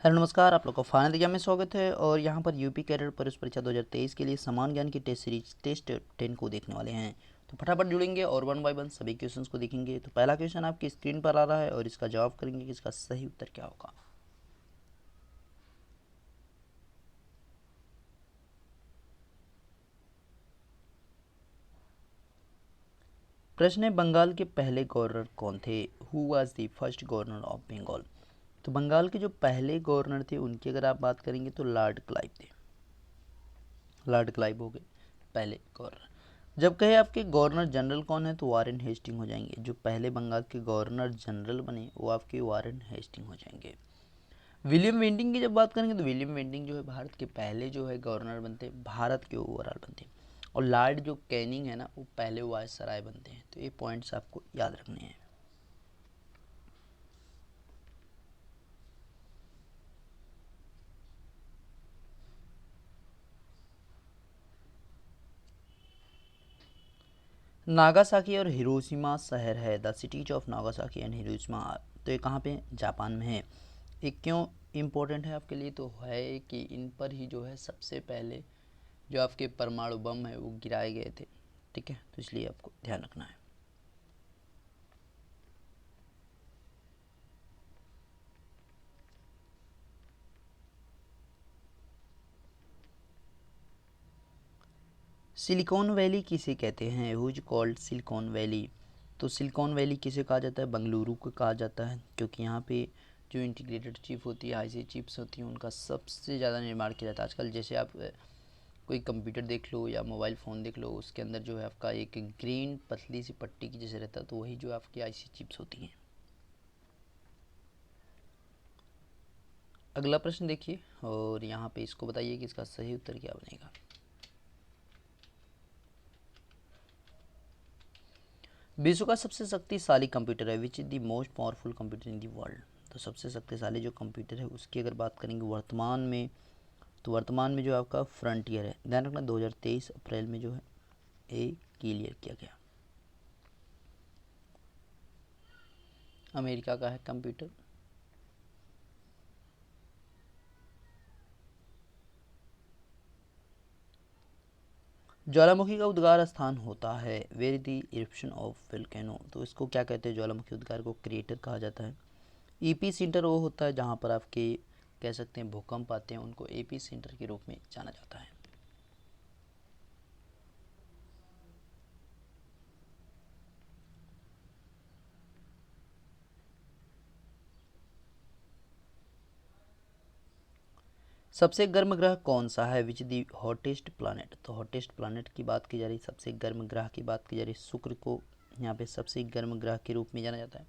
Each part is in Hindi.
हेलो नमस्कार, आप लोग का फाइनल एग्जाम में स्वागत है। और यहाँ पर यूपी कैडर पुलिस परीक्षा 2023 के लिए समान ज्ञान की टेस्ट सीरीज टेस्ट 10 को देखने वाले हैं। तो फटाफट जुड़ेंगे और वन बाय वन सभी क्वेश्चंस को देखेंगे। तो पहला क्वेश्चन आपकी स्क्रीन पर आ रहा है और इसका जवाब करेंगे कि इसका सही उत्तर क्या होगा। प्रश्न है, बंगाल के पहले गवर्नर कौन थे? Who was the first governor of Bengal? तो बंगाल के जो पहले गवर्नर थे उनकी अगर आप बात करेंगे तो लॉर्ड क्लाइव थे। लॉर्ड क्लाइव हो गए पहले गवर्नर। जब कहे आपके गवर्नर जनरल कौन है तो वारेन हेस्टिंग हो जाएंगे। जो पहले बंगाल के गवर्नर जनरल बने वो आपके वारेन हेस्टिंग हो जाएंगे। विलियम वेंटिंग की जब बात करेंगे तो विलियम वेंटिंग जो है भारत के पहले जो है गवर्नर बनते हैं, भारत के ओवरऑल बनते हैं। और लॉर्ड जो कैनिंग है ना वो पहले वायसराय बनते हैं। तो ये पॉइंट्स आपको याद रखने हैं। नागासाकी और हिरोशिमा शहर है। The cities of Nagasaki and Hiroshima, तो ये कहाँ पे जापान में है। ये क्यों इम्पोर्टेंट है आपके लिए? तो है कि इन पर ही जो है सबसे पहले जो आपके परमाणु बम है वो गिराए गए थे। ठीक है, तो इसलिए आपको ध्यान रखना है। सिलिकॉन वैली किसे कहते हैं? Who's called Silicon Valley? तो सिलिकॉन वैली किसे कहा जाता है? बंगलुरु को कहा जाता है, क्योंकि यहाँ पे जो इंटीग्रेटेड चिप होती है, आईसी चिप्स होती हैं, उनका सबसे ज़्यादा निर्माण किया जाता है। आजकल जैसे आप कोई कंप्यूटर देख लो या मोबाइल फ़ोन देख लो, उसके अंदर जो है आपका एक ग्रीन पतली सी पट्टी की जैसे रहता है, तो वही जो आपकी आईसी चिप्स होती हैं। अगला प्रश्न देखिए और यहाँ पे इसको बताइए कि इसका सही उत्तर क्या बनेगा। विश्व का सबसे शक्तिशाली कंप्यूटर है which is the most powerful computer in the world? तो सबसे शक्तिशाली जो कंप्यूटर है उसकी अगर बात करेंगे वर्तमान में, तो वर्तमान में जो आपका फ्रंटियर है। ध्यान रखना 2023 अप्रैल में जो है ये क्लियर किया गया। अमेरिका का है कंप्यूटर। ज्वालामुखी का उद्गार स्थान होता है where the eruption of volcano? तो इसको क्या कहते हैं? ज्वालामुखी उद्गार को क्रिएटर कहा जाता है। ईपी सेंटर वो होता है जहाँ पर आपके कह सकते हैं भूकंप आते हैं, उनको एपी सेंटर के रूप में जाना जाता है। सबसे गर्म ग्रह कौन सा है? विच दी हॉटेस्ट प्लानट? तो हॉटेस्ट प्लानट की बात की जा रही, सबसे गर्म ग्रह की बात की जा रही, शुक्र को यहाँ पे सबसे गर्म ग्रह के रूप में जाना जाता है।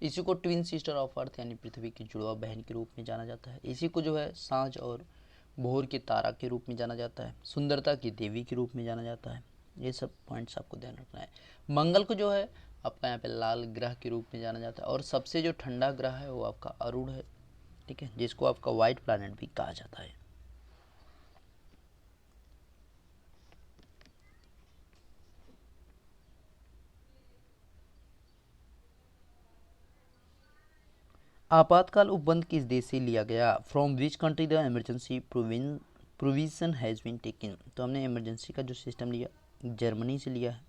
इसी को ट्विन सिस्टर ऑफ अर्थ यानी पृथ्वी की जुड़वा बहन के रूप में जाना जाता है। इसी को जो है सांझ और भोर के तारा के रूप में जाना जाता है। सुंदरता की देवी के रूप में जाना जाता है। ये सब पॉइंट्स आपको ध्यान रखना है। मंगल को जो है आपका यहाँ पे लाल ग्रह के रूप में जाना जाता है। और सबसे जो ठंडा ग्रह है वो आपका अरुण है। ठीक है, जिसको आपका वाइट प्लैनेट भी कहा जाता है। आपातकाल उपबंध किस देश से लिया गया? From which country the emergency provision has been taken? तो हमने इमरजेंसी का जो सिस्टम लिया जर्मनी से लिया है।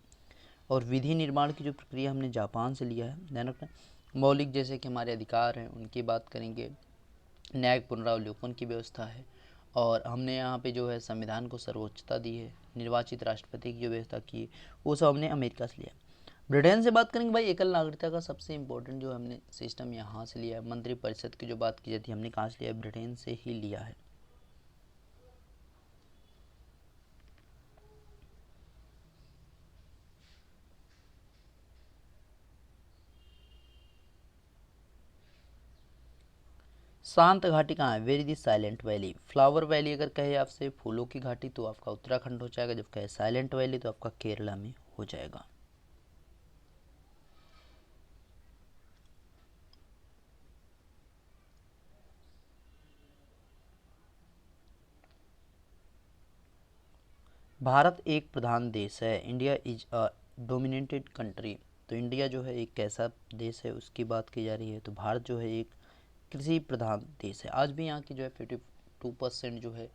और विधि निर्माण की जो प्रक्रिया हमने जापान से लिया है। ध्यान रखना, मौलिक जैसे कि हमारे अधिकार हैं उनकी बात करेंगे, न्यायिक पुनरावलोकन की व्यवस्था है। और हमने यहाँ पे जो है संविधान को सर्वोच्चता दी है। निर्वाचित राष्ट्रपति की जो व्यवस्था की है वो सब हमने अमेरिका से लिया। ब्रिटेन से बात करेंगे भाई, एकल नागरिकता का सबसे इम्पोर्टेंट जो हमने सिस्टम यहाँ से लिया है। मंत्रिपरिषद की जो बात की जाती है हमने कहाँ से लिया है? ब्रिटेन से ही लिया है। शांत घाटी कहाँ है? वेरी दी साइलेंट वैली। फ्लावर वैली अगर कहे आपसे फूलों की घाटी तो आपका उत्तराखंड हो जाएगा। जब कहे साइलेंट वैली तो आपका केरला में हो जाएगा। भारत एक प्रधान देश है। India is a dominated country. तो इंडिया जो है एक कैसा देश है उसकी बात की जा रही है। तो भारत जो है एक कृषि प्रधान देश है। आज भी यहाँ की जो है 52% जो है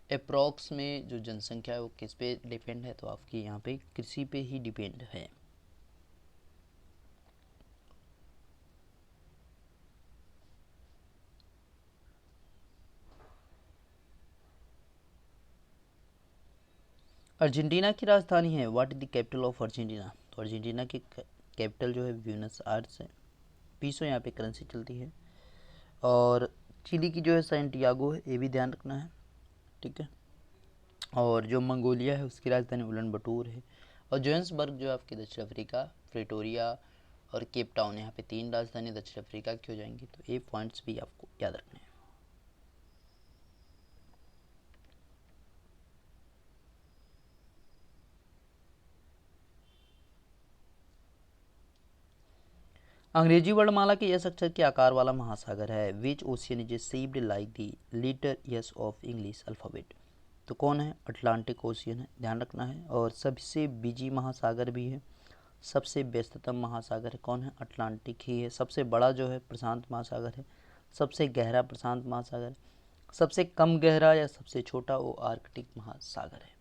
अप्रॉक्स में जो जनसंख्या है वो किस पे डिपेंड है, तो आपकी यहाँ पे कृषि पे ही डिपेंड है। अर्जेंटीना की राजधानी है, what is the capital of Argentina, तो अर्जेंटीना की कैपिटल जो है ब्यूनस आयर्स है। पीसो यहाँ पे करेंसी चलती है। और चिली की जो है सैंटियागो है, ये भी ध्यान रखना है, ठीक है। और जो मंगोलिया है उसकी राजधानी उलन बटूर है। और जोहान्सबर्ग जो है आपकी दक्षिण अफ्रीका, प्रेटोरिया और केप टाउन, यहाँ पे 3 राजधानी दक्षिण अफ्रीका की हो जाएंगी। तो ये पॉइंट्स भी आपको याद रखने हैं। अंग्रेजी वर्णमाला के एस अक्षर के आकार वाला महासागर है। Which ocean is shaped like the letter S of English alphabet, तो कौन है, अटलांटिक ओशियन है, ध्यान रखना है। और सबसे बिजी महासागर भी है, सबसे व्यस्ततम महासागर है, कौन है, अटलांटिक ही है। सबसे बड़ा जो है प्रशांत महासागर है, सबसे गहरा प्रशांत महासागर है, सबसे कम गहरा या सबसे छोटा वो आर्कटिक महासागर है।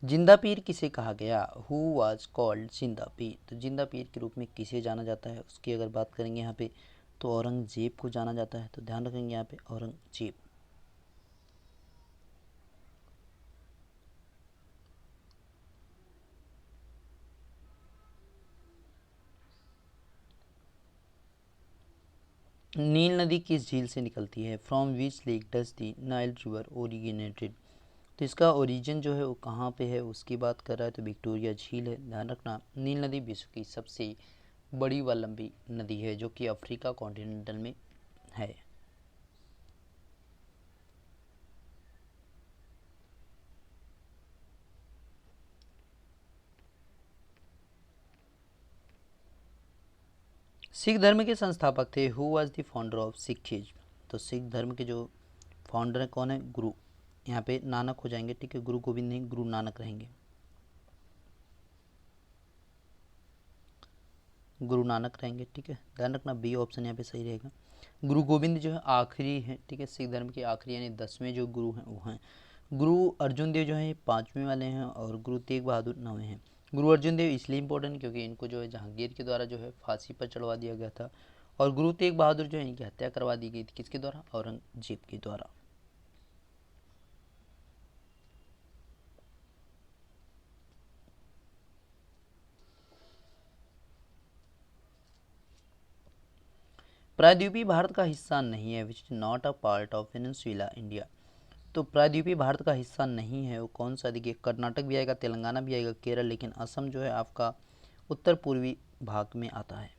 जिंदा पीर किसे कहा गया, हु वाज कॉल्ड जिंदा पीर, तो जिंदा पीर के रूप में किसे जाना जाता है, उसकी अगर बात करेंगे यहाँ पे तो औरंगजेब को जाना जाता है। तो ध्यान रखेंगे यहाँ पे औरंगजेब। नील नदी किस झील से निकलती है, from which lake does the Nile river originated, तो इसका ओरिजिन जो है वो कहाँ पे है उसकी बात कर रहा है, तो विक्टोरिया झील है। ध्यान रखना, नील नदी विश्व की सबसे बड़ी व लंबी नदी है जो कि अफ्रीका कॉन्टिनेंटल में है। सिख धर्म के संस्थापक थे, who was the founder of Sikhism, तो सिख धर्म के जो फाउंडर है कौन है, गुरु, यहाँ पे नानक हो जाएंगे, ठीक है, गुरु गोविंद नहीं गुरु नानक रहेंगे, गुरु नानक रहेंगे, ठीक है। ध्यान रखना बी ऑप्शन यहाँ पे सही रहेगा। गुरु गोविंद जो है आखिरी है, ठीक है, सिख धर्म के आखिरी यानी 10वें जो गुरु हैं वो हैं। गुरु अर्जुन देव जो है 5वें वाले हैं और गुरु तेग बहादुर 9वें हैं। गुरु अर्जुन देव इसलिए इंपॉर्टेंट क्योंकि इनको जो है जहांगीर के द्वारा जो है फांसी पर चढ़वा दिया गया था। और गुरु तेग बहादुर जो है इनकी हत्या करवा दी गई थी, किसके द्वारा, औरंगजेब के द्वारा। प्रायद्वीपीय भारत का हिस्सा नहीं है, which is not a part of peninsula India, तो प्रायद्वीपीय भारत का हिस्सा नहीं है वो कौन सा, देखिए कर्नाटक भी आएगा, तेलंगाना भी आएगा, केरल, लेकिन असम जो है आपका उत्तर पूर्वी भाग में आता है।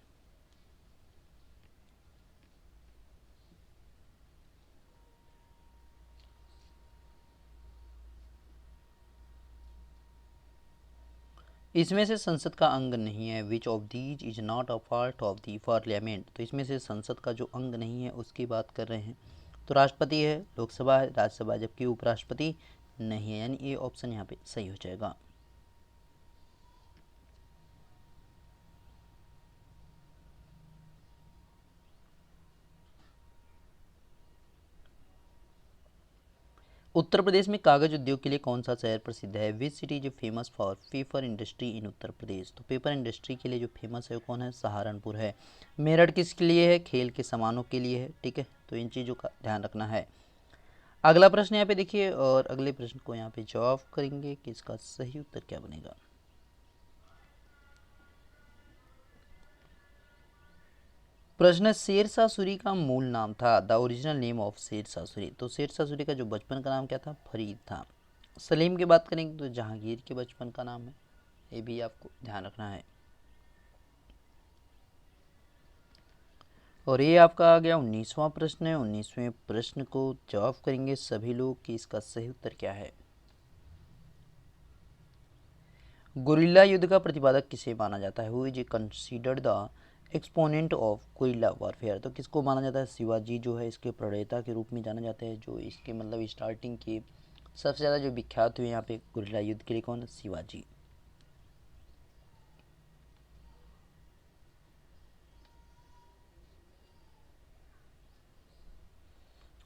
इसमें से संसद का अंग नहीं है, which of these is not a part of the parliament, तो इसमें से संसद का जो अंग नहीं है उसकी बात कर रहे हैं। तो राष्ट्रपति है, लोकसभा है, राज्यसभा, जबकि उपराष्ट्रपति नहीं है, यानी ये ऑप्शन यहाँ पे सही हो जाएगा। उत्तर प्रदेश में कागज उद्योग के लिए कौन सा शहर प्रसिद्ध है, which city is famous for paper industry in Uttar Pradesh, तो पेपर इंडस्ट्री के लिए जो फेमस है वो कौन है, सहारनपुर है। मेरठ किसके लिए है, खेल के सामानों के लिए है, ठीक है, तो इन चीज़ों का ध्यान रखना है। अगला प्रश्न यहाँ पे देखिए और अगले प्रश्न को यहाँ पे जवाब करेंगे कि इसका सही उत्तर क्या बनेगा। प्रश्न, शेरशाह सूरी का मूल नाम था, the original name of Sher Shah Suri, तो शेरशाह सूरी का जो बचपन का नाम क्या था, फरीद था। सलीम की बात करेंगे तो जहांगीर के बचपन का नाम है, ये भी आपको ध्यान रखना है। और ये आपका आ गया 19वां प्रश्न है। 19वें प्रश्न को जवाब करेंगे सभी लोग कि इसका सही उत्तर क्या है। गुरिल्ला युद्ध का प्रतिपादक किसे माना जाता है, who is considered the exponent of guerrilla warfare, तो किसको माना जाता है? शिवाजी जो है इसके प्रणेता के रूप में जाना जाता है, जो इसके मतलब स्टार्टिंग की सबसे ज़्यादा जो विख्यात हुए यहाँ पे गुरिल्ला युद्ध के लिए कौन? शिवाजी।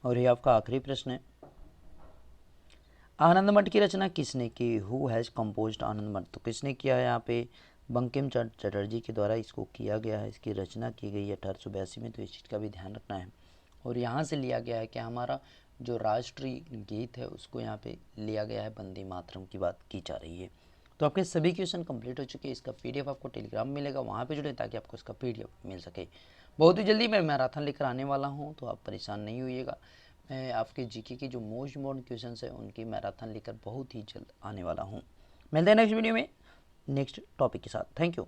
और ये आपका आखिरी प्रश्न है, आनंद मठ की रचना किसने की? हु हैज़ कंपोज्ड आनंद मठ, तो किसने किया है? यहाँ पे बंकिम चंद्र चटर्जी के द्वारा इसको किया गया है, इसकी रचना की गई है 1882 में, तो इस चीज़ का भी ध्यान रखना है। और यहाँ से लिया गया है कि हमारा जो राष्ट्रीय गीत है उसको यहाँ पे लिया गया है, वंदे मातरम की बात की जा रही है। तो आपके सभी क्वेश्चन कंप्लीट हो चुके हैं, इसका पीडीएफ आपको टेलीग्राम में मिलेगा, वहाँ पे जुड़े ताकि आपको इसका पीडीएफ मिल सके। बहुत ही जल्दी मैं मैराथन लेकर आने वाला हूँ, तो आप परेशान नहीं होइएगा। मैं आपके जीके की जो मोस्ट इम्पोर्टेंट क्वेश्चन है उनकी मैराथन लेकर बहुत ही जल्द आने वाला हूँ। मिलते हैं नेक्स्ट वीडियो में नेक्स्ट टॉपिक के साथ। Thank you.